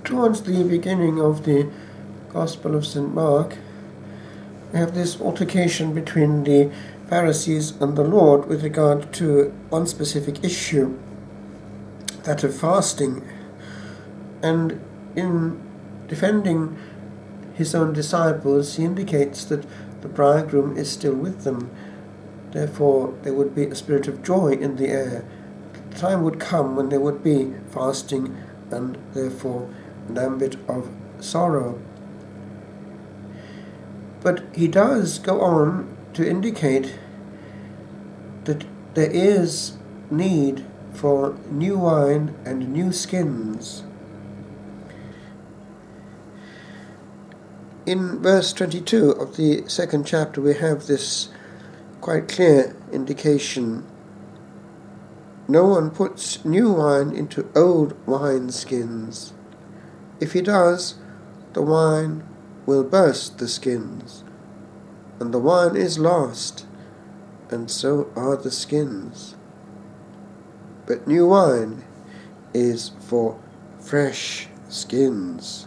Towards the beginning of the Gospel of St. Mark, we have this altercation between the Pharisees and the Lord with regard to one specific issue, that of fasting. And in defending his own disciples, he indicates that the bridegroom is still with them. Therefore, there would be a spirit of joy in the air. The time would come when there would be fasting and therefore an ambit of sorrow. But he does go on to indicate that there is need for new wine and new skins. In verse 22 of the second chapter we have this quite clear indication. No one puts new wine into old wineskins. If he does, the wine will burst the skins, and the wine is lost, and so are the skins. But new wine is for fresh skins.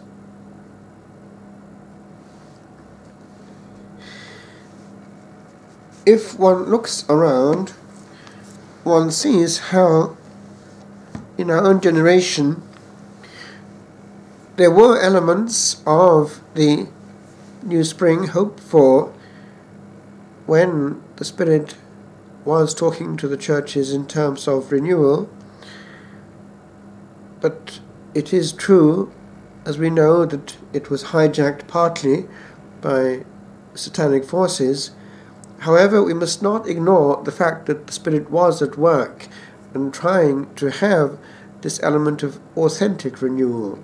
If one looks around, one sees how in our own generation there were elements of the new spring hoped for when the Spirit was talking to the churches in terms of renewal. But it is true, as we know, that it was hijacked partly by satanic forces. However, we must not ignore the fact that the Spirit was at work and trying to have this element of authentic renewal.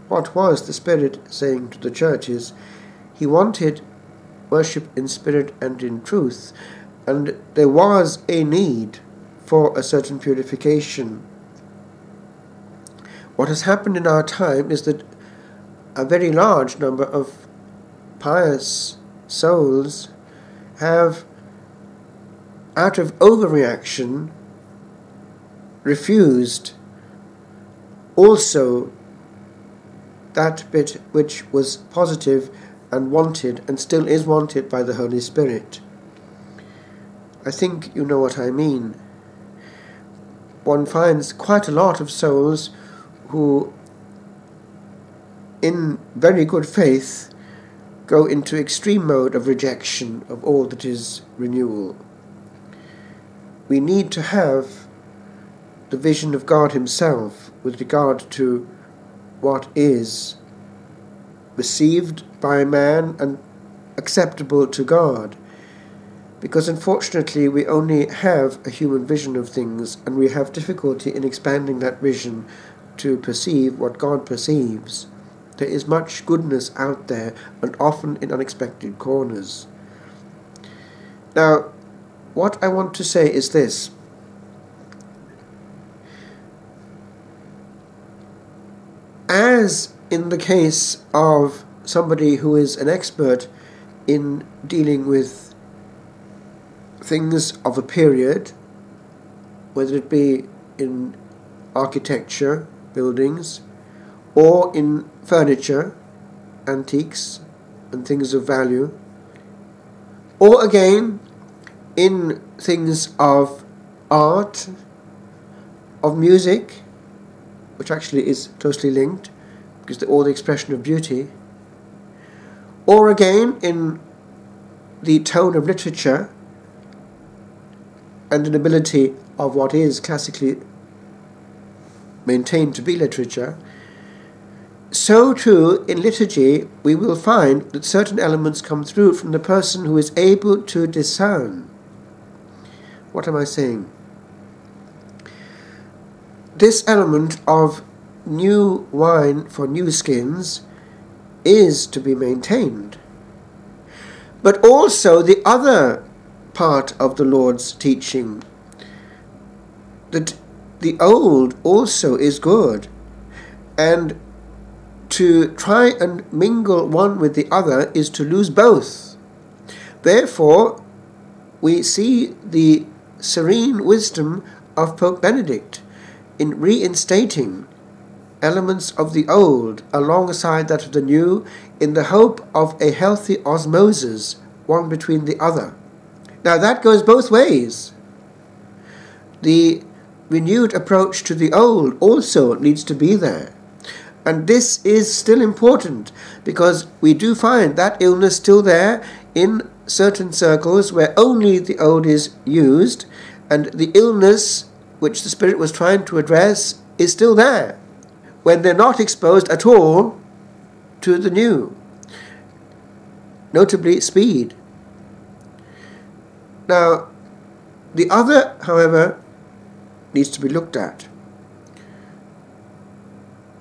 What was the Spirit saying to the churches? He wanted worship in spirit and in truth, and there was a need for a certain purification. What has happened in our time is that a very large number of pious souls have, out of overreaction, refused also that bit which was positive and wanted and still is wanted by the Holy Spirit. I think you know what I mean. One finds quite a lot of souls who, in very good faith, go into extreme mode of rejection of all that is renewal. We need to have the vision of God Himself with regard to what is received by man and acceptable to God, because unfortunately we only have a human vision of things, and we have difficulty in expanding that vision to perceive what God perceives. There is much goodness out there, and often in unexpected corners. Now, what I want to say is this. As in the case of somebody who is an expert in dealing with things of a period, whether it be in architecture, buildings, or in furniture, antiques, and things of value, or again in things of art, of music, which actually is closely linked, because they're all the expression of beauty, or again in the tone of literature and the nobility of what is classically maintained to be literature. So too in liturgy we will find that certain elements come through from the person who is able to discern. What am I saying? This element of new wine for new skins is to be maintained. But also the other part of the Lord's teaching, that the old also is good, and to try and mingle one with the other is to lose both. Therefore, we see the serene wisdom of Pope Benedict in reinstating elements of the old alongside that of the new in the hope of a healthy osmosis, one between the other. Now that goes both ways. The renewed approach to the old also needs to be there. And this is still important because we do find that illness still there in certain circles where only the old is used, and the illness which the Spirit was trying to address is still there when they're not exposed at all to the new, notably speed. Now, the other, however, needs to be looked at.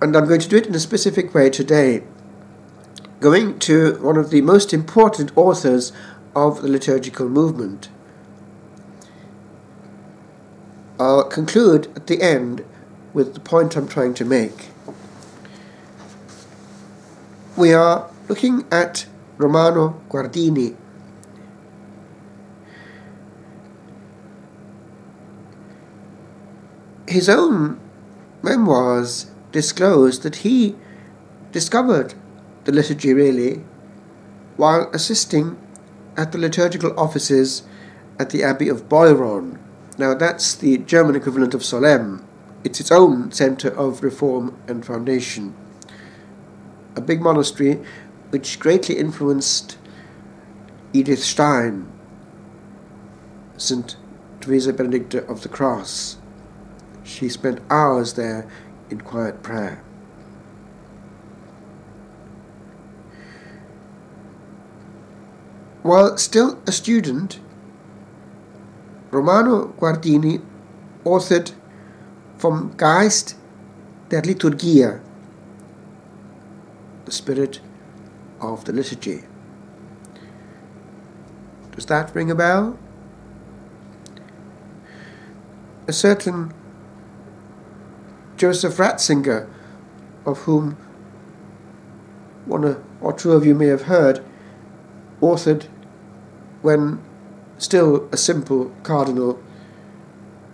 And I'm going to do it in a specific way today, going to one of the most important authors of the liturgical movement. I'll conclude at the end with the point I'm trying to make. We are looking at Romano Guardini. His own memoirs disclose that he discovered the liturgy really while assisting at the liturgical offices at the Abbey of Boiron. Now that's the German equivalent of Solesmes. It's its own centre of reform and foundation. A big monastery which greatly influenced Edith Stein, St. Teresa Benedicta of the Cross. She spent hours there in quiet prayer. While still a student, Romano Guardini authored Vom Geist der Liturgia, the spirit of the liturgy. Does that ring a bell? A certain Joseph Ratzinger, of whom one or two of you may have heard, authored, when still a simple cardinal,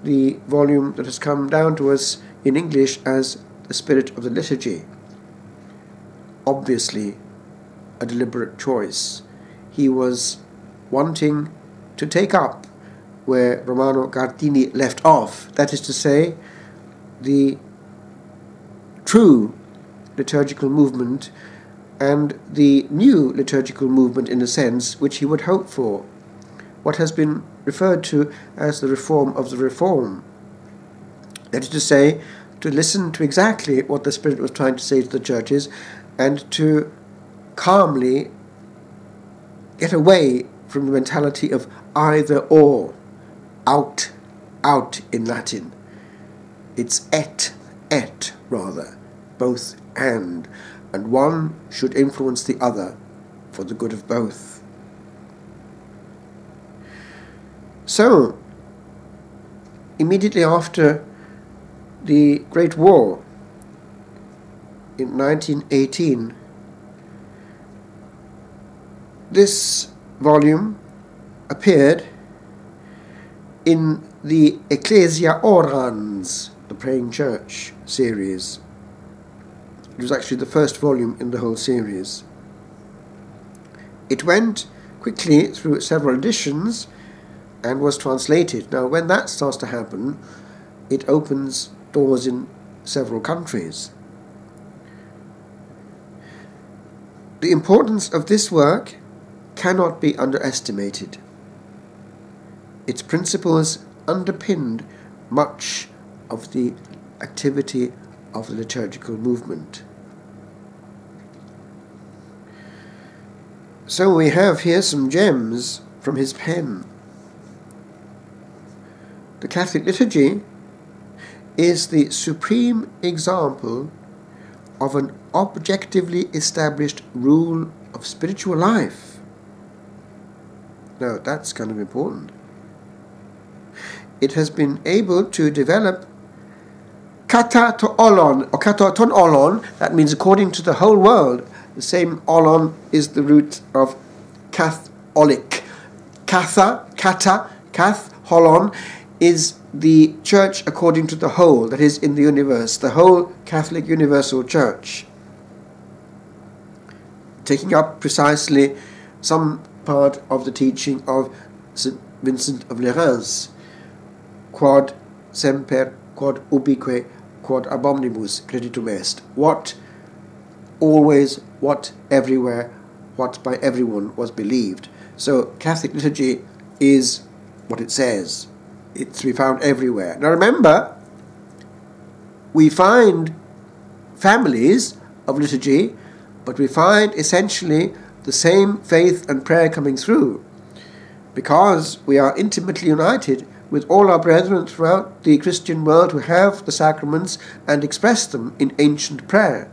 the volume that has come down to us in English as The Spirit of the Liturgy. Obviously a deliberate choice. He was wanting to take up where Romano Guardini left off, that is to say, the true liturgical movement and the new liturgical movement, in a sense, which he would hope for, what has been referred to as the reform of the reform. That is to say, to listen to exactly what the Spirit was trying to say to the churches and to calmly get away from the mentality of either or, out in Latin. It's et rather, both and one should influence the other for the good of both. So, immediately after the Great War in 1918, this volume appeared in the Ecclesia Orans, the Praying Church series. It was actually the first volume in the whole series. It went quickly through several editions and was translated. Now, when that starts to happen, it opens doors in several countries. The importance of this work cannot be underestimated. Its principles underpinned much of the activity of the liturgical movement. So we have here some gems from his pen. The Catholic liturgy is the supreme example of an objectively established rule of spiritual life. Now, that's kind of important. It has been able to develop kata to olon, or kata ton olon, that means according to the whole world. The same olon is the root of Catholic. Katha, kata, kath, holon is the Church according to the whole, that is, in the universe, the whole Catholic Universal Church, taking up precisely some part of the teaching of St. Vincent of Lerins, quod semper, quod ubique, quod ab omnibus creditum est. What always, what everywhere, what by everyone was believed. So Catholic liturgy is what it says. It's to be found everywhere. Now remember, we find families of liturgy, but we find essentially the same faith and prayer coming through, because we are intimately united with all our brethren throughout the Christian world who have the sacraments and express them in ancient prayer.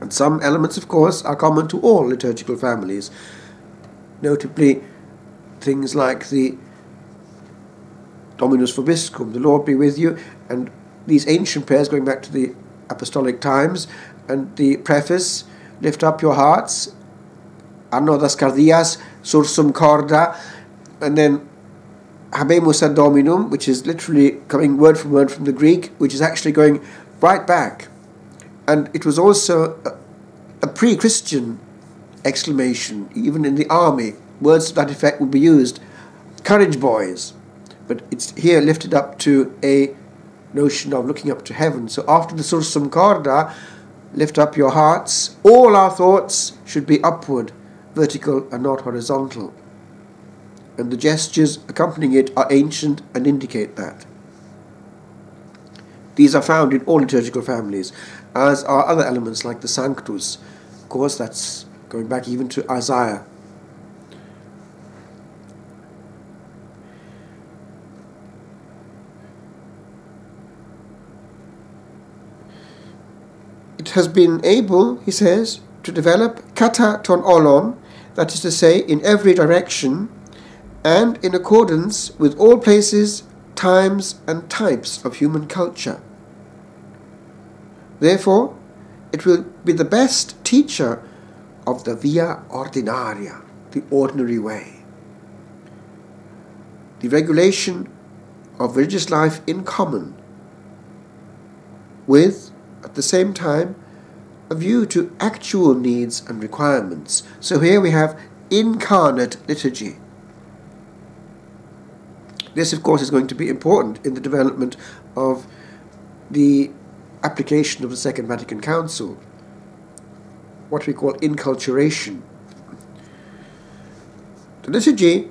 And some elements, of course, are common to all liturgical families, notably things like the Dominus vobiscum, the Lord be with you, and these ancient prayers going back to the apostolic times, and the preface, lift up your hearts, anno das cardias sursum corda, and then habemus ad Dominum, which is literally coming word from the Greek, which is actually going right back. And it was also a pre-Christian exclamation. Even in the army, words to that effect would be used. Courage, boys. But it's here lifted up to a notion of looking up to heaven. So after the sursum corda, lift up your hearts. All our thoughts should be upward, vertical and not horizontal. And the gestures accompanying it are ancient and indicate that. These are found in all liturgical families, as are other elements like the Sanctus. Of course, that's going back even to Isaiah. It has been able, he says, to develop kata ton olon, that is to say, in every direction, and in accordance with all places, times and types of human culture. Therefore, it will be the best teacher of the via ordinaria, the ordinary way. The regulation of religious life in common, with, at the same time, a view to actual needs and requirements. So here we have incarnate liturgy. This, of course, is going to be important in the development of the application of the Second Vatican Council, what we call inculturation. The liturgy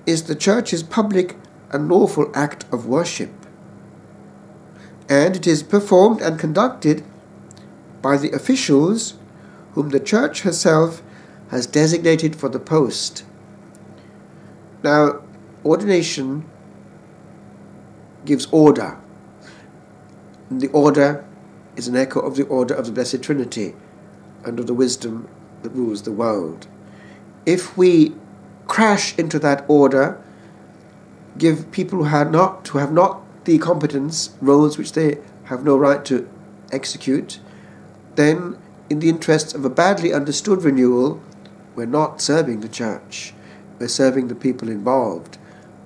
is the Church's public and lawful act of worship, and it is performed and conducted by the officials whom the Church herself has designated for the post. Now, ordination gives order. And the order is an echo of the order of the Blessed Trinity and of the wisdom that rules the world. If we crash into that order, give people who have not the competence roles which they have no right to execute, then in the interests of a badly understood renewal, we're not serving the Church. We're serving the people involved,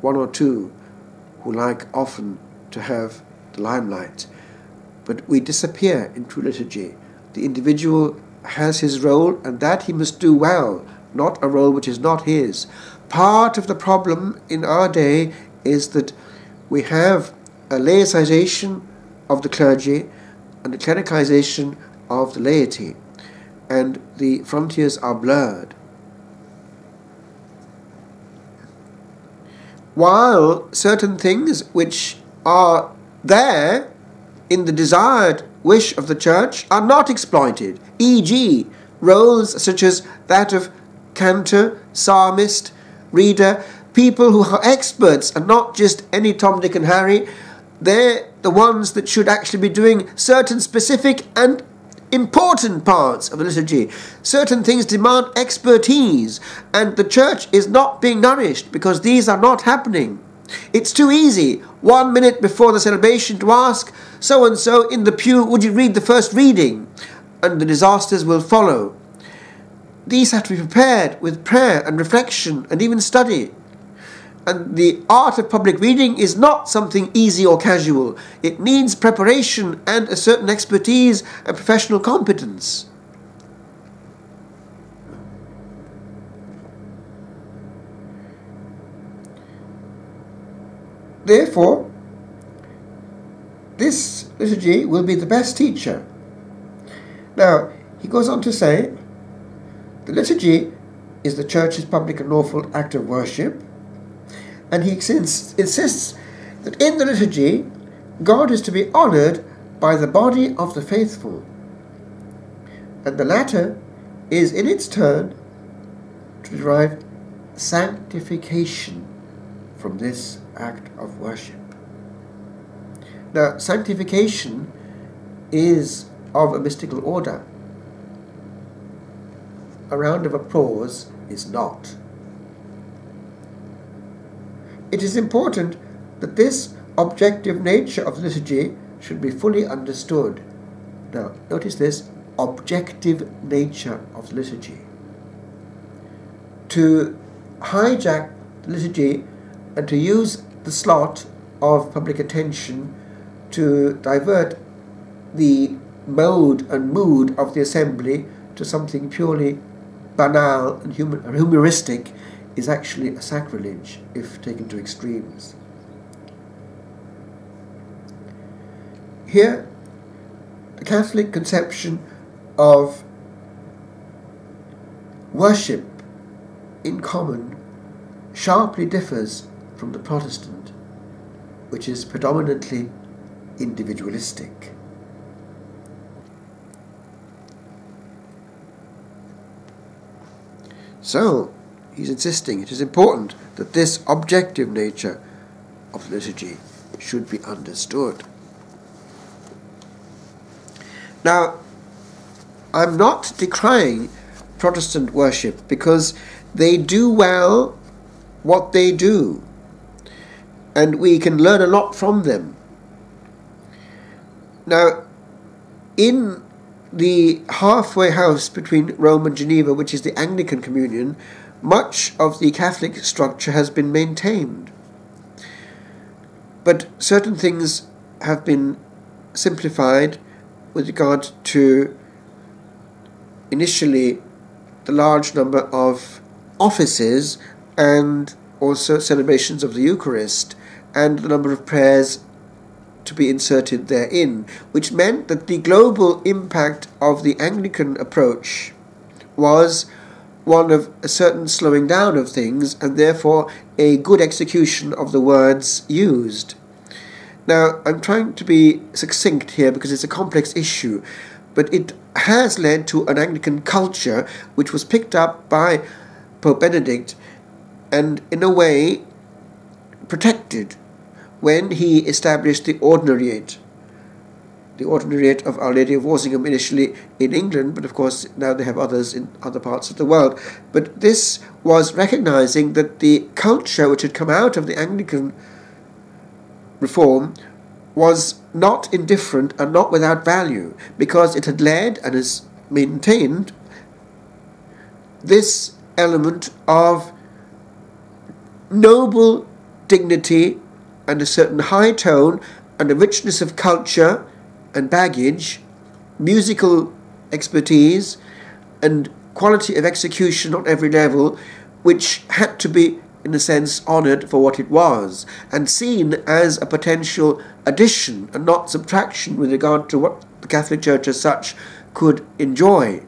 one or two who like often to have the limelight. But we disappear in true liturgy. The individual has his role, and that he must do well, not a role which is not his. Part of the problem in our day is that we have a laicization of the clergy and a clericalization of the laity, and the frontiers are blurred. While certain things which are there in the desired wish of the Church are not exploited, e.g., roles such as that of cantor, psalmist, reader, people who are experts and not just any Tom, Dick and Harry. They're the ones that should actually be doing certain specific and important parts of the liturgy. Certain things demand expertise, and the Church is not being nourished because these are not happening. It's too easy 1 minute before the celebration to ask so-and-so in the pew, would you read the first reading? And the disasters will follow. These have to be prepared with prayer and reflection and even study. And the art of public reading is not something easy or casual. It needs preparation and a certain expertise and professional competence. Therefore, this liturgy will be the best teacher. Now, he goes on to say, the liturgy is the Church's public and lawful act of worship, and he insists that in the liturgy, God is to be honoured by the body of the faithful, and the latter is in its turn to derive sanctification from this act of worship. Now, sanctification is of a mystical order. A round of applause is not. It is important that this objective nature of the liturgy should be fully understood. Now, notice this, objective nature of the liturgy. To hijack the liturgy and to use the slot of public attention to divert the mode and mood of the assembly to something purely banal and humoristic is actually a sacrilege if taken to extremes. Here, the Catholic conception of worship in common sharply differs from the Protestant, which is predominantly individualistic. So, he's insisting it is important that this objective nature of liturgy should be understood. Now, I'm not decrying Protestant worship because they do well what they do, and we can learn a lot from them. Now, in the halfway house between Rome and Geneva, which is the Anglican Communion, much of the Catholic structure has been maintained. But certain things have been simplified with regard to initially the large number of offices and also celebrations of the Eucharist and the number of prayers to be inserted therein, which meant that the global impact of the Anglican approach was one of a certain slowing down of things and therefore a good execution of the words used. Now, I'm trying to be succinct here because it's a complex issue, but it has led to an Anglican culture which was picked up by Pope Benedict and in a way protected when he established the Ordinariate of Our Lady of Walsingham initially in England, but of course now they have others in other parts of the world. But this was recognizing that the culture which had come out of the Anglican reform was not indifferent and not without value, because it had led and has maintained this element of noble dignity and a certain high tone and a richness of culture and baggage, musical expertise and quality of execution on every level, which had to be, in a sense, honoured for what it was and seen as a potential addition and not subtraction with regard to what the Catholic Church as such could enjoy.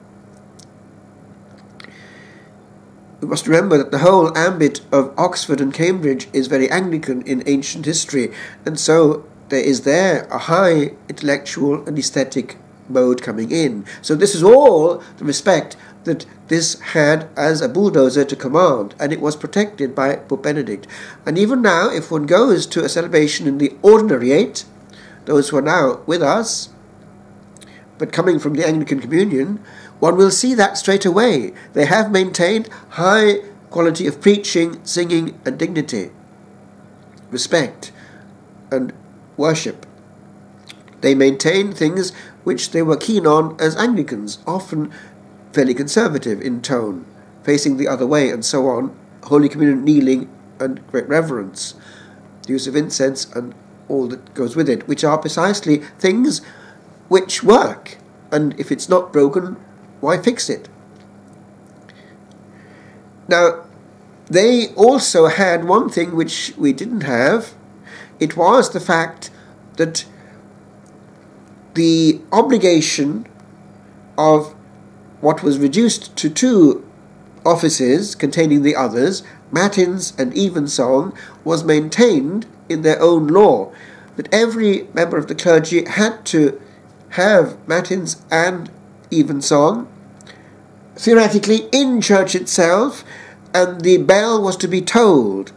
We must remember that the whole ambit of Oxford and Cambridge is very Anglican in ancient history, and so there is there a high intellectual and aesthetic mode coming in. So this is all the respect that this had as a bulldozer to command, and it was protected by Pope Benedict. And even now, if one goes to a celebration in the Ordinariate, those who are now with us, but coming from the Anglican Communion, one will see that straight away. They have maintained high quality of preaching, singing and dignity, respect and worship. They maintain things which they were keen on as Anglicans, often fairly conservative in tone, facing the other way and so on, Holy Communion kneeling and great reverence, the use of incense and all that goes with it, which are precisely things which work, and if it's not broken, why fix it? Now, they also had one thing which we didn't have. It was the fact that the obligation of what was reduced to 2 offices containing the others, matins and evensong, was maintained in their own law, that every member of the clergy had to have matins and evensong, theoretically in church itself, and the bell was to be tolled.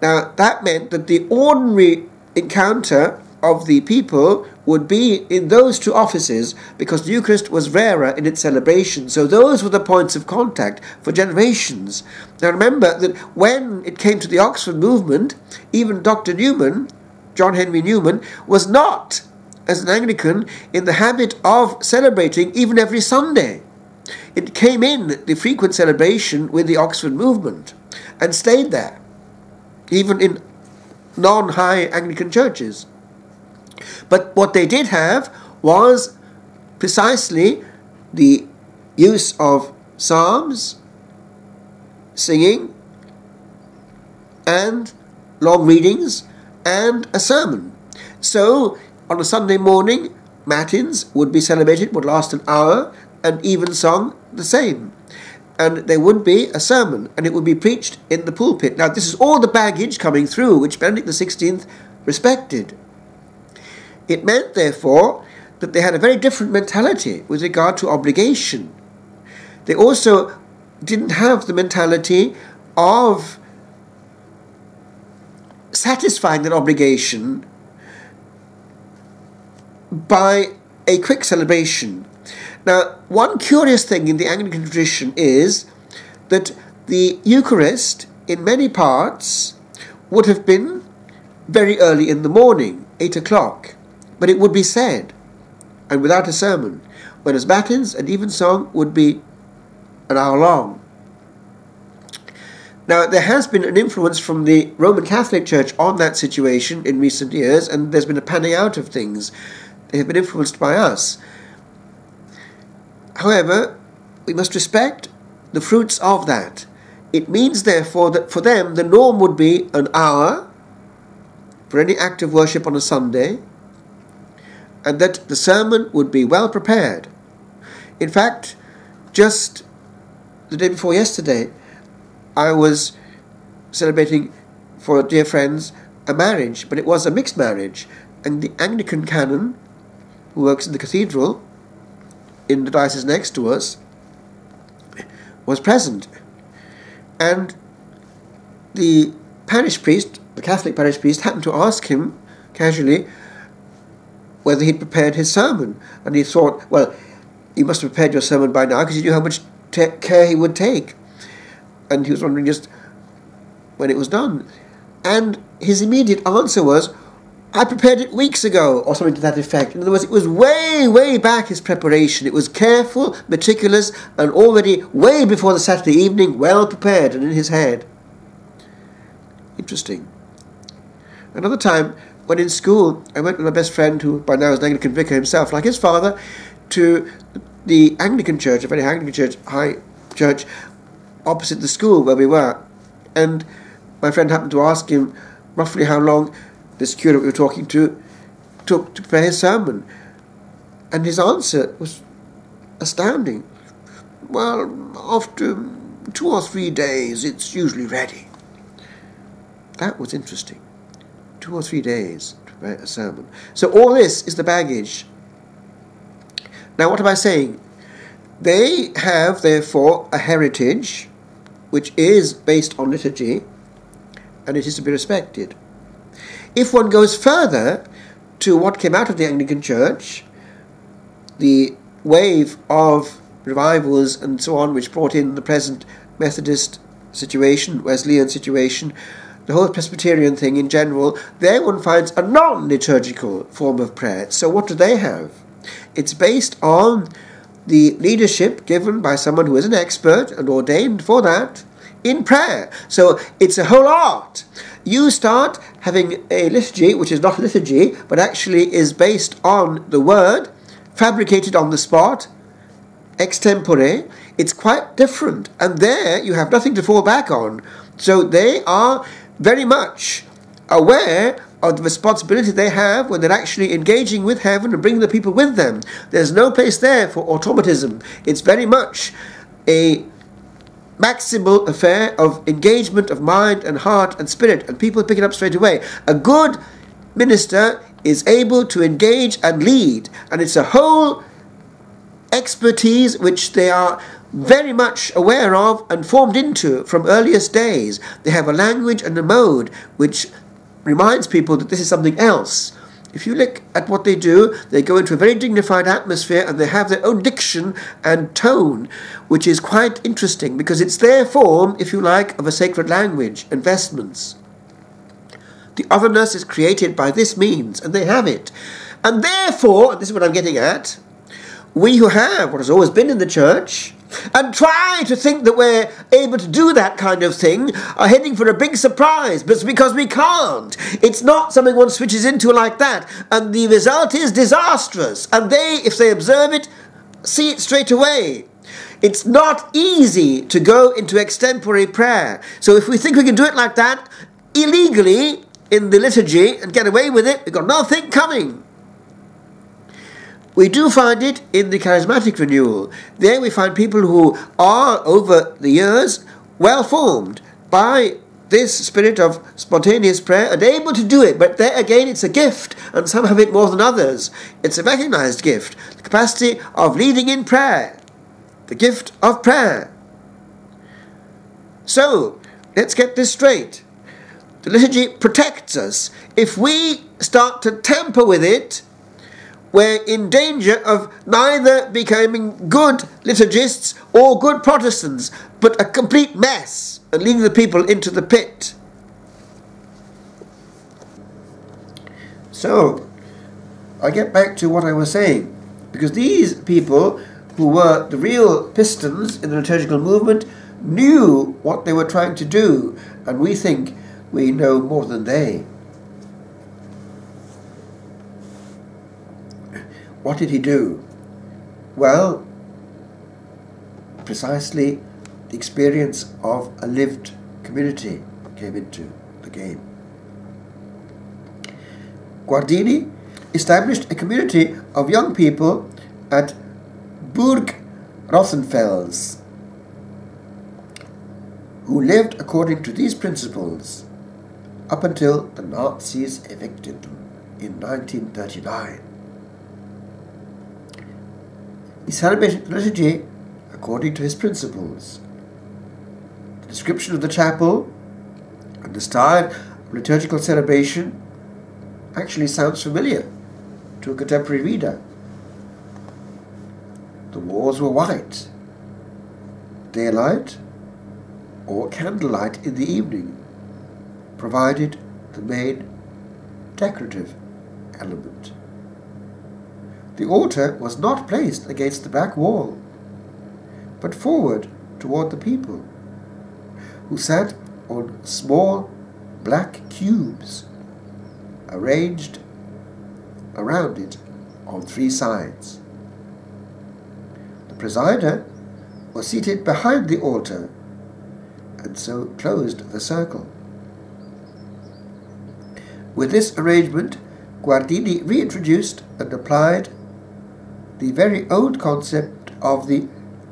Now, that meant that the ordinary encounter of the people would be in those 2 offices, because the Eucharist was rarer in its celebration. So those were the points of contact for generations. Now remember that when it came to the Oxford movement, even Dr. Newman, John Henry Newman, was not, as an Anglican, in the habit of celebrating even every Sunday. It came in the frequent celebration with the Oxford movement and stayed there, even in non-high Anglican churches. But what they did have was precisely the use of psalms, singing, and long readings, and a sermon. So, on a Sunday morning, matins would be celebrated, would last an hour, and evensong the same. And there would be a sermon, and it would be preached in the pulpit. Now, this is all the baggage coming through, which Benedict XVI respected. It meant, therefore, that they had a very different mentality with regard to obligation. They also didn't have the mentality of satisfying that obligation by a quick celebration. Now, one curious thing in the Anglican tradition is that the Eucharist, in many parts, would have been very early in the morning, 8 o'clock. But it would be said, and without a sermon, whereas matins and evensong would be an hour long. Now, there has been an influence from the Roman Catholic Church on that situation in recent years, and there's been a panning out of things. They have been influenced by us. However, we must respect the fruits of that. It means, therefore, that for them the norm would be an hour for any act of worship on a Sunday, and that the sermon would be well prepared. In fact, just the day before yesterday, I was celebrating for dear friends a marriage, but it was a mixed marriage, and the Anglican canon, who works in the cathedral in the diocese next to us, was present. And the parish priest, the Catholic parish priest, happened to ask him casually whether he'd prepared his sermon. And he thought, well, you must have prepared your sermon by now, because he knew how much care he would take. And he was wondering just when it was done. And his immediate answer was, I prepared it weeks ago, or something to that effect. In other words, it was way, way back, his preparation. It was careful, meticulous, and already way before the Saturday evening, well prepared and in his head. Interesting. Another time, when in school, I went with my best friend, who by now is an Anglican vicar himself, like his father, to the Anglican church, a very Anglican church, high church, opposite the school where we were. And my friend happened to ask him roughly how long this curate we were talking to took to prepare his sermon. And his answer was astounding. Well, after 2 or 3 days, it's usually ready. That was interesting. 2 or 3 days to prepare a sermon. So all this is the baggage. Now, what am I saying? They have, therefore, a heritage which is based on liturgy, and it is to be respected. If one goes further to what came out of the Anglican Church, the wave of revivals and so on, which brought in the present Methodist situation, Wesleyan situation, the whole Presbyterian thing in general, there one finds a non-liturgical form of prayer. So what do they have? It's based on the leadership given by someone who is an expert and ordained for that in prayer. So it's a whole art. You start having a liturgy, which is not a liturgy, but actually is based on the word, fabricated on the spot, extempore. It's quite different. And there you have nothing to fall back on. So they are very much aware of the responsibility they have when they're actually engaging with heaven and bringing the people with them. There's no place there for automatism. It's very much a maximal affair of engagement of mind and heart and spirit, and people pick it up straight away. A good minister is able to engage and lead, and it's a whole expertise which they are very much aware of and formed into from earliest days. They have a language and a mode which reminds people that this is something else. If you look at what they do, they go into a very dignified atmosphere and they have their own diction and tone, which is quite interesting because it's their form, if you like, of a sacred language and vestments. The otherness is created by this means, and they have it. And therefore, and this is what I'm getting at, we who have what has always been in the church and try to think that we're able to do that kind of thing are heading for a big surprise, but it's because we can't. It's not something one switches into like that, and the result is disastrous, and they, if they observe it, see it straight away. It's not easy to go into extempore prayer. So if we think we can do it like that illegally in the liturgy and get away with it, we've got nothing coming. We do find it in the charismatic renewal. There we find people who are, over the years, well formed by this spirit of spontaneous prayer and able to do it. But there again, it's a gift, and some have it more than others. It's a recognized gift, the capacity of leading in prayer, the gift of prayer. So, let's get this straight. The liturgy protects us. If we start to tamper with it, we're in danger of neither becoming good liturgists or good Protestants, but a complete mess and leading the people into the pit. So, I get back to what I was saying, because these people who were the real pistons in the liturgical movement knew what they were trying to do, and we think we know more than they. What did he do? Well, precisely the experience of a lived community came into the game. Guardini established a community of young people at Burg Rothenfels who lived according to these principles up until the Nazis evicted them in 1939. He celebrated the liturgy according to his principles. The description of the chapel and the style of liturgical celebration actually sounds familiar to a contemporary reader. The walls were white, daylight or candlelight in the evening provided the main decorative element. The altar was not placed against the back wall, but forward toward the people, who sat on small black cubes arranged around it on three sides. The presider was seated behind the altar and so closed the circle. With this arrangement, Guardini reintroduced and applied the very old concept of the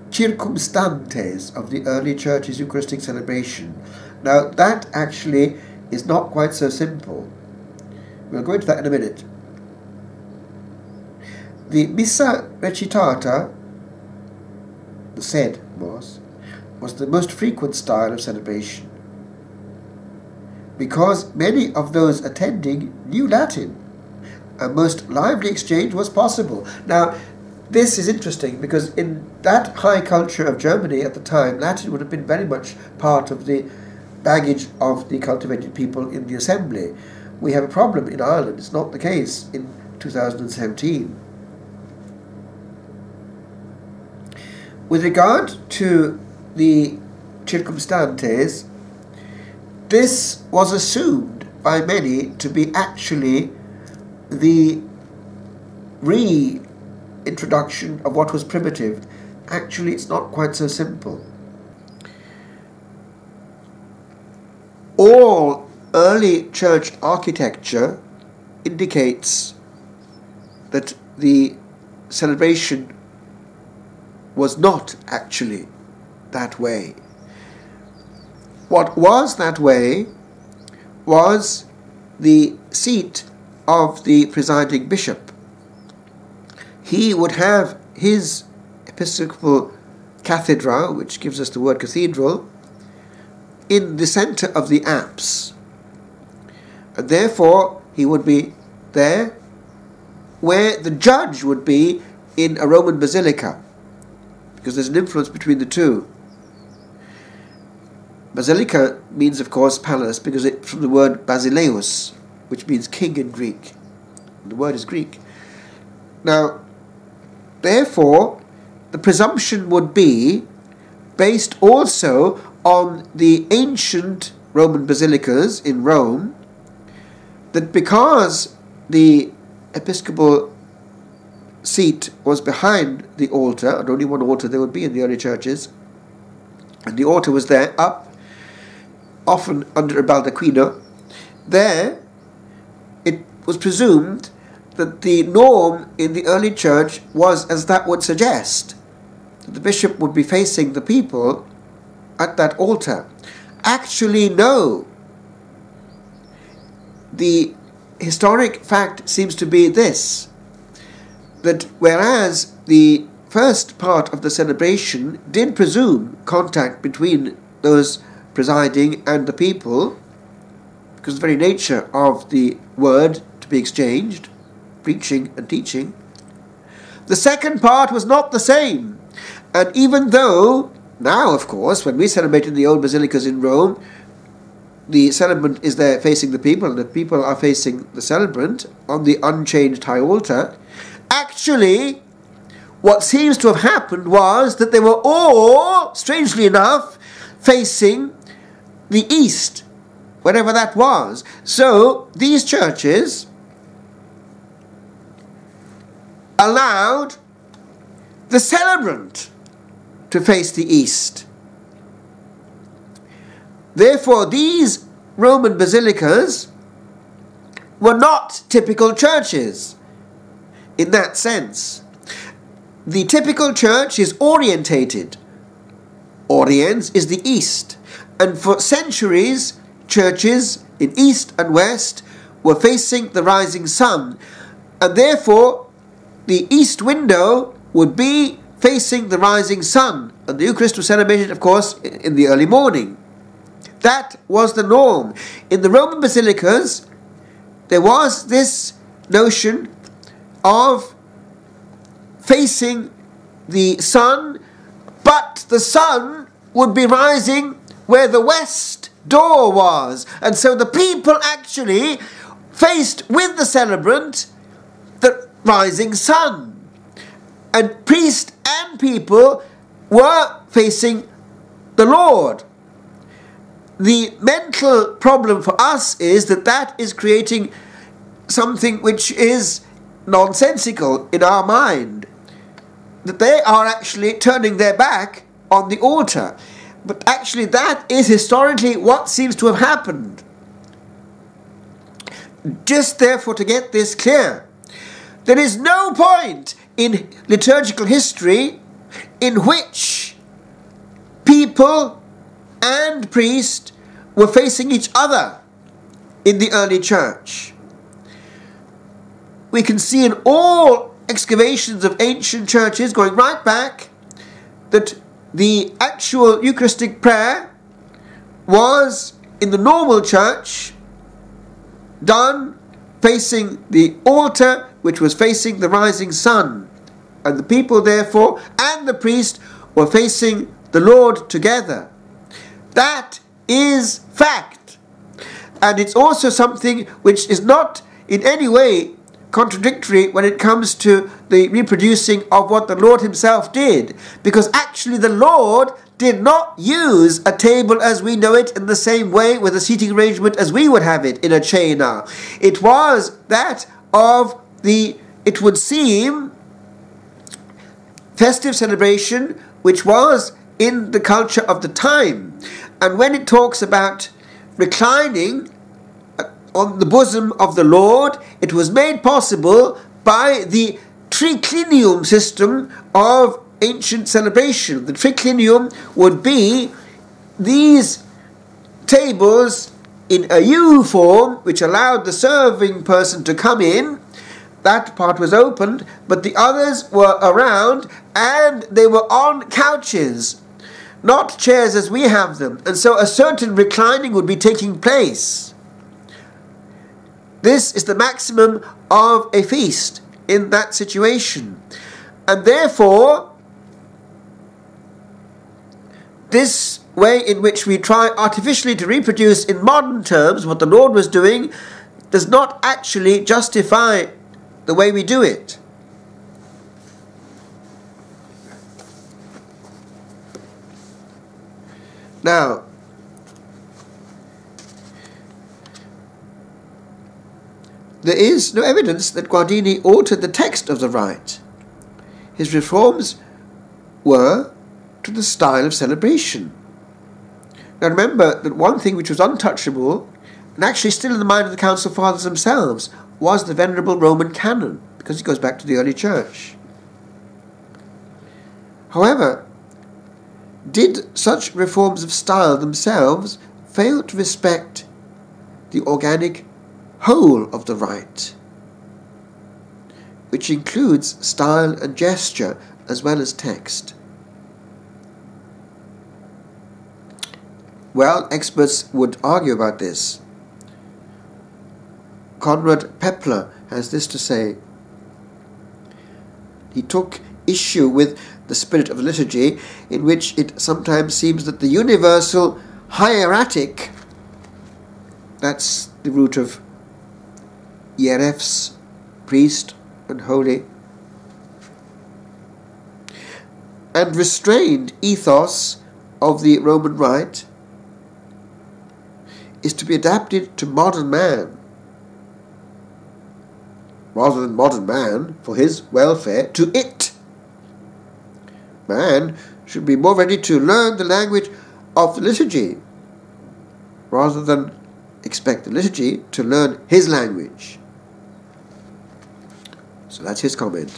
circumstantes of the early church's Eucharistic celebration. Now, that actually is not quite so simple. We'll go into that in a minute. The Missa recitata, the said Mass, was the most frequent style of celebration, because many of those attending knew Latin. A most lively exchange was possible. Now, this is interesting because in that high culture of Germany at the time, Latin would have been very much part of the baggage of the cultivated people in the assembly. We have a problem in Ireland. It's not the case in 2017. With regard to the circumstantes, this was assumed by many to be actually the reintroduction of what was primitive. Actually, it's not quite so simple. All early church architecture indicates that the celebration was not actually that way. What was that way was the seat of the presiding bishop. He would have his episcopal cathedra, which gives us the word cathedral, in the centre of the apse. And therefore he would be there where the judge would be in a Roman basilica, because there's an influence between the two. Basilica means, of course, palace, because it's from the word basileus, which means king in Greek. The word is Greek. Now, therefore, the presumption would be based also on the ancient Roman basilicas in Rome, that because the episcopal seat was behind the altar, and only one altar there would be in the early churches, and the altar was there up, often under a baldacchino, there it was presumed that the norm in the early church was as that would suggest, that the bishop would be facing the people at that altar. Actually, no. The historic fact seems to be this, that whereas the first part of the celebration did presume contact between those presiding and the people, because the very nature of the word to be exchanged, preaching and teaching, the second part was not the same. And even though now, of course, when we celebrate in the old basilicas in Rome, the celebrant is there facing the people, and the people are facing the celebrant on the unchanged high altar, actually, what seems to have happened was that they were all, strangely enough, facing the east, wherever that was. So, these churches allowed the celebrant to face the east. Therefore, these Roman basilicas were not typical churches in that sense. The typical church is orientated. Oriens is the east. And for centuries, churches in east and west were facing the rising sun. And therefore, the east window would be facing the rising sun. And the Eucharist was celebrated, of course, in the early morning. That was the norm. In the Roman basilicas, there was this notion of facing the sun, but the sun would be rising where the west door was. And so the people actually faced with the celebrant the rising sun. And priest and people were facing the Lord. The mental problem for us is that that is creating something which is nonsensical in our mind. That they are actually turning their back on the altar. But actually that is historically what seems to have happened. Just therefore to get this clear, there is no point in liturgical history in which people and priest were facing each other in the early church. We can see in all excavations of ancient churches going right back that the actual Eucharistic prayer was in the normal church done facing the altar, which was facing the rising sun. And the people therefore and the priest were facing the Lord together. That is fact. And it's also something which is not in any way contradictory when it comes to the reproducing of what the Lord himself did, because actually the Lord did not use a table as we know it in the same way with a seating arrangement as we would have it in a cena. It was that of the, it would seem, festive celebration which was in the culture of the time. And when it talks about reclining on the bosom of the Lord, it was made possible by the triclinium system of ancient celebration. The triclinium would be these tables in a U form, which allowed the serving person to come in. That part was opened, but the others were around, and they were on couches, not chairs as we have them. And so a certain reclining would be taking place. This is the maximum of a feast in that situation. And therefore, this way in which we try artificially to reproduce in modern terms what the Lord was doing does not actually justify the way we do it. Now, there is no evidence that Guardini altered the text of the rite. His reforms were to the style of celebration. Now remember that one thing which was untouchable, and actually still in the mind of the Council Fathers themselves, was the venerable Roman canon, because it goes back to the early church. However, did such reforms of style themselves fail to respect the organic whole of the rite, which includes style and gesture as well as text? Well, experts would argue about this. Conrad Pepler has this to say. He took issue with the spirit of the liturgy, in which it sometimes seems that the universal hieratic, that's the root of hierefs, priest and holy, and restrained ethos of the Roman rite is to be adapted to modern man, rather than modern man, for his welfare, to it. Man should be more ready to learn the language of the liturgy, rather than expect the liturgy to learn his language. So that's his comment.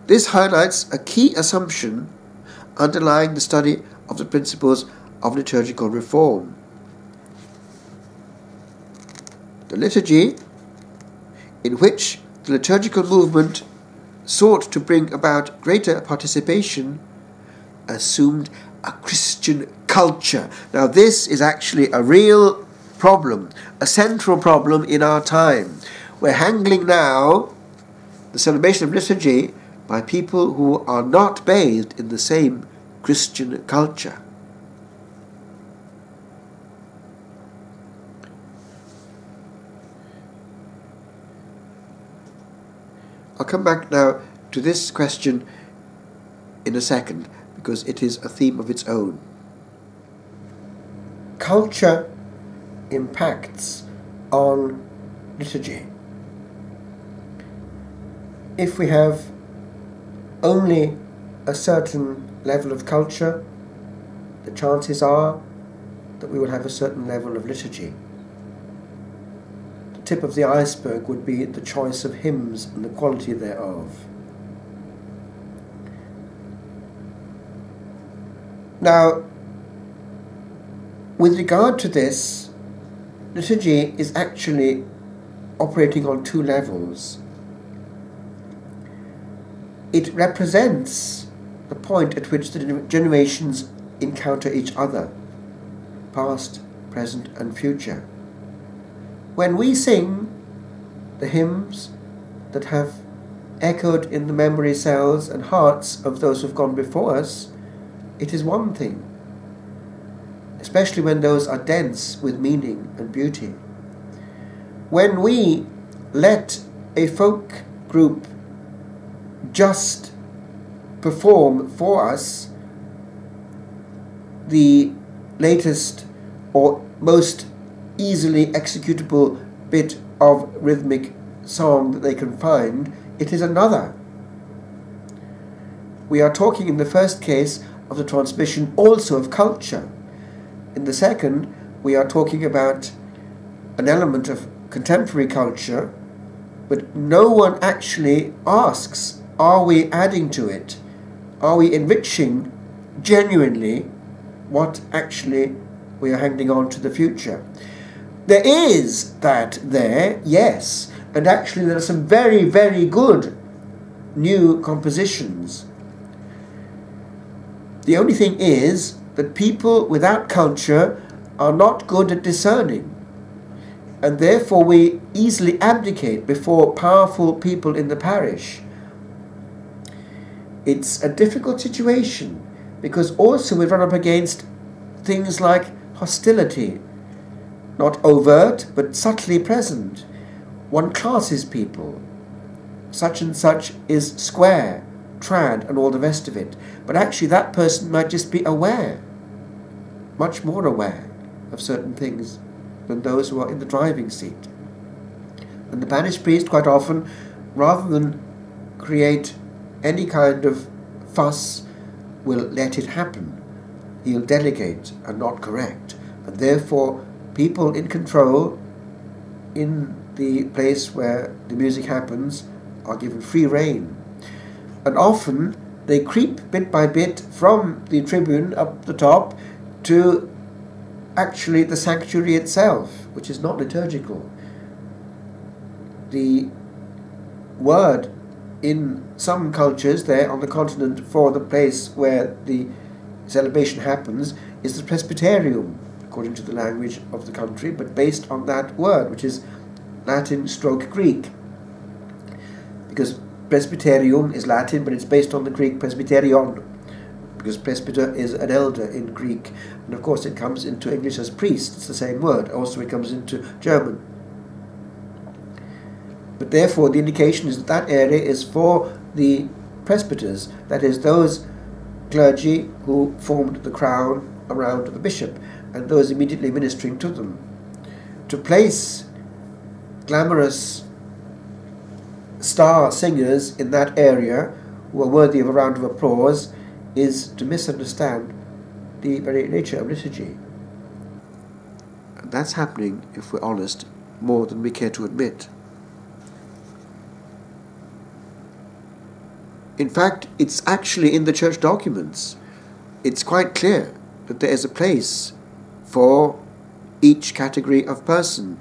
This highlights a key assumption underlying the study of the principles of liturgical reform. The liturgy, in which the liturgical movement sought to bring about greater participation, assumed a Christian culture. Now this is actually a real problem, a central problem in our time. We're handling now the celebration of liturgy by people who are not bathed in the same Christian culture. I'll come back now to this question in a second, because it is a theme of its own. Culture impacts on liturgy. If we have only a certain level of culture, the chances are that we will have a certain level of liturgy. The tip of the iceberg would be the choice of hymns and the quality thereof. Now, with regard to this, liturgy is actually operating on two levels. It represents the point at which the generations encounter each other, past, present and future. When we sing the hymns that have echoed in the memory cells and hearts of those who have gone before us, it is one thing, especially when those are dense with meaning and beauty. when we let a folk group just perform for us the latest or most easily executable bit of rhythmic song that they can find, it is another. We are talking in the first case of the transmission also of culture. In the second, we are talking about an element of contemporary culture, but no one actually asks, are we adding to it? Are we enriching genuinely what actually we are handing on to the future? There is that there, yes, and actually there are some very, very good new compositions. The only thing is that people without culture are not good at discerning, and therefore we easily abdicate before powerful people in the parish. It's a difficult situation, because also we run up against things like hostility, not overt but subtly present. One classes people. Such and such is square, trad, and all the rest of it. But actually that person might just be aware, much more aware of certain things than those who are in the driving seat. And the parish priest quite often, rather than create any kind of fuss, will let it happen. He'll delegate and not correct. And therefore people in control in the place where the music happens are given free rein. And often they creep bit by bit from the tribune up the top to actually the sanctuary itself, which is not liturgical. The word in some cultures there on the continent for the place where the celebration happens is the presbyterium, according to the language of the country, but based on that word, which is Latin stroke Greek. Because presbyterium is Latin, but it's based on the Greek presbyterion, because presbyter is an elder in Greek. And of course it comes into English as priest, it's the same word. Also it comes into German. But therefore the indication is that that area is for the presbyters, that is those clergy who formed the crown around the bishop and those immediately ministering to them. To place glamorous star singers in that area who are worthy of a round of applause is to misunderstand the very nature of liturgy. And that's happening, if we're honest, more than we care to admit. In fact, it's actually in the church documents. It's quite clear that there is a place for each category of person.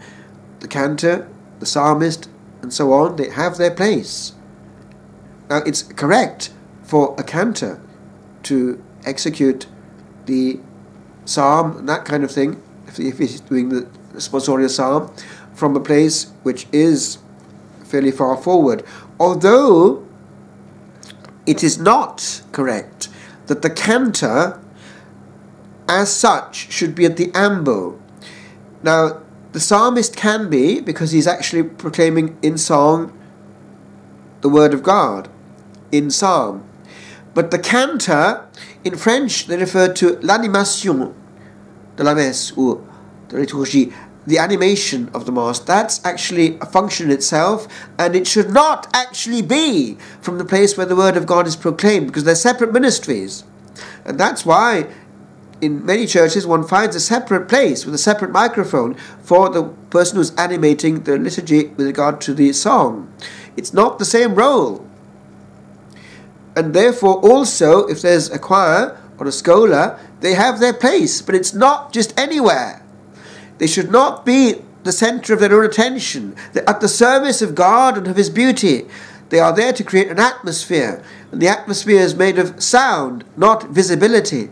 The cantor, the psalmist, and so on, they have their place. Now, it's correct for a cantor to execute the psalm and that kind of thing, if he's doing the responsorial psalm, from a place which is fairly far forward. Although it is not correct that the cantor as such should be at the ambo. Now, the psalmist can be, because he's actually proclaiming in song the word of God, in psalm. But the cantor, in French, they refer to l'animation de la messe, or the liturgy, the animation of the Mass. That's actually a function in itself, and it should not actually be from the place where the word of God is proclaimed, because they're separate ministries. And that's why in many churches one finds a separate place with a separate microphone for the person who's animating the liturgy with regard to the song. It's not the same role. And therefore also, if there's a choir or a schola, they have their place, but it's not just anywhere. They should not be the centre of their own attention. They're at the service of God and of His beauty. They are there to create an atmosphere, and the atmosphere is made of sound, not visibility.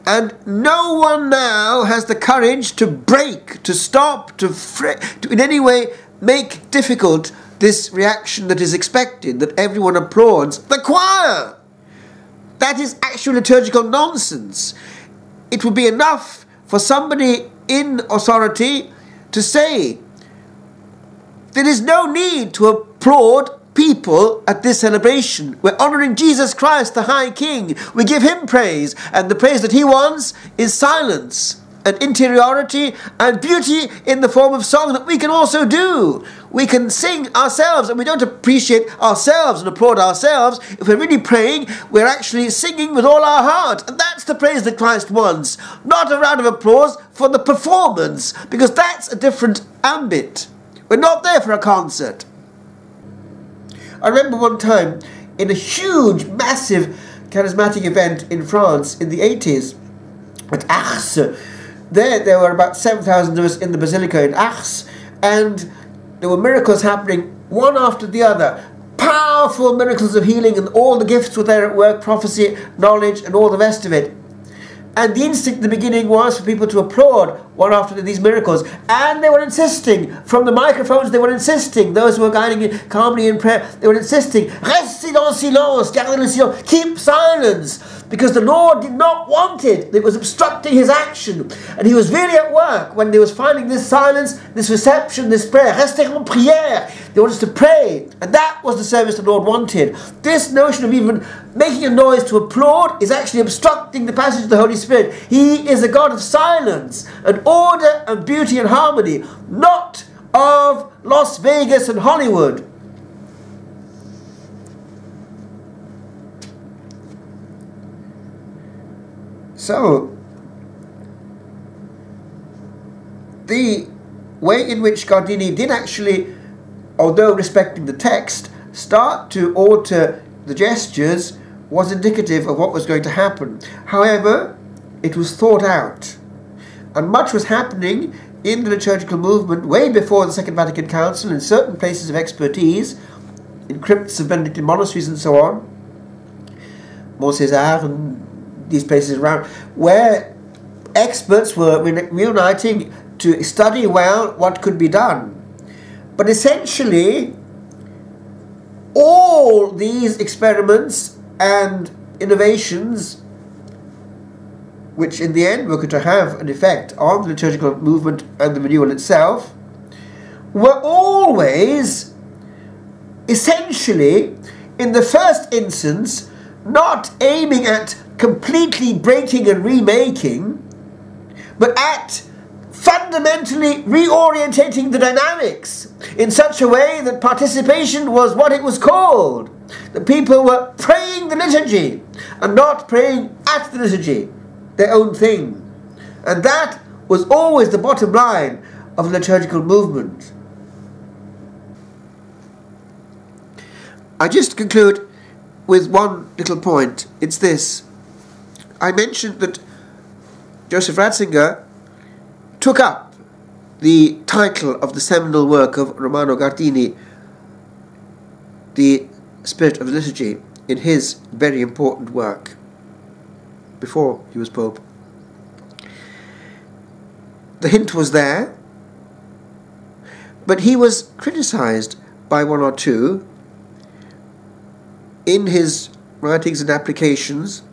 And no one now has the courage to break, to stop, to in any way make difficult this reaction that is expected, that everyone applauds the choir. That is actual liturgical nonsense. It would be enough for somebody in authority to say there is no need to applaud people at this celebration. We're honouring Jesus Christ, the High King. We give him praise, and the praise that he wants is silence and interiority and beauty in the form of song that we can also do. We can sing ourselves, and we don't appreciate ourselves and applaud ourselves. If we're really praying, we're actually singing with all our heart, and that's the praise that Christ wants, not a round of applause for the performance, because that's a different ambit. We're not there for a concert. I remember one time in a huge, massive charismatic event in France in the 80s at Ars. There were about 7,000 of us in the Basilica in Ars, and there were miracles happening one after the other. Powerful miracles of healing, and all the gifts were there at work, prophecy, knowledge, and all the rest of it. And the instinct in the beginning was for people to applaud one after these miracles. And they were insisting, from the microphones, they were insisting, those who were guiding it calmly in prayer, they were insisting, restez dans silence, gardez le silence, keep silence. Because the Lord did not want it. It was obstructing his action. And he was really at work when they was finding this silence, this reception, this prayer. Restez en prière. They wanted us to pray. And that was the service the Lord wanted. This notion of even making a noise to applaud is actually obstructing the passage of the Holy Spirit. He is a God of silence and order and beauty and harmony, not of Las Vegas and Hollywood. So, the way in which Guardini did actually, although respecting the text, start to alter the gestures was indicative of what was going to happen. However, it was thought out. And much was happening in the liturgical movement way before the Second Vatican Council in certain places of expertise, in crypts of Benedictine monasteries and so on, Mont César and these places around, where experts were reuniting to study well what could be done. But essentially, all these experiments and innovations, which in the end were going to have an effect on the liturgical movement and the renewal itself, were always, essentially, in the first instance, not aiming at completely breaking and remaking, but at fundamentally reorientating the dynamics in such a way that participation was what it was called. The people were praying the liturgy and not praying at the liturgy, their own thing. And that was always the bottom line of the liturgical movement. I just conclude with one little point. It's this. I mentioned that Joseph Ratzinger took up the title of the seminal work of Romano Guardini, The Spirit of the Liturgy, in his very important work before he was Pope. The hint was there, but he was criticized by one or two in his writings and applications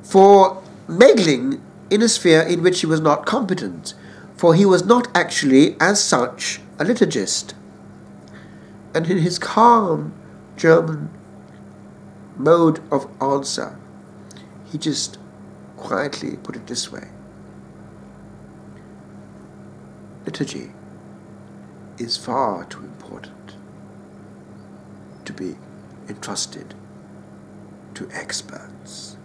for meddling in a sphere in which he was not competent, for he was not actually, as such, a liturgist. And in his calm German mode of answer, he just quietly put it this way: liturgy is far too important to be entrusted to experts.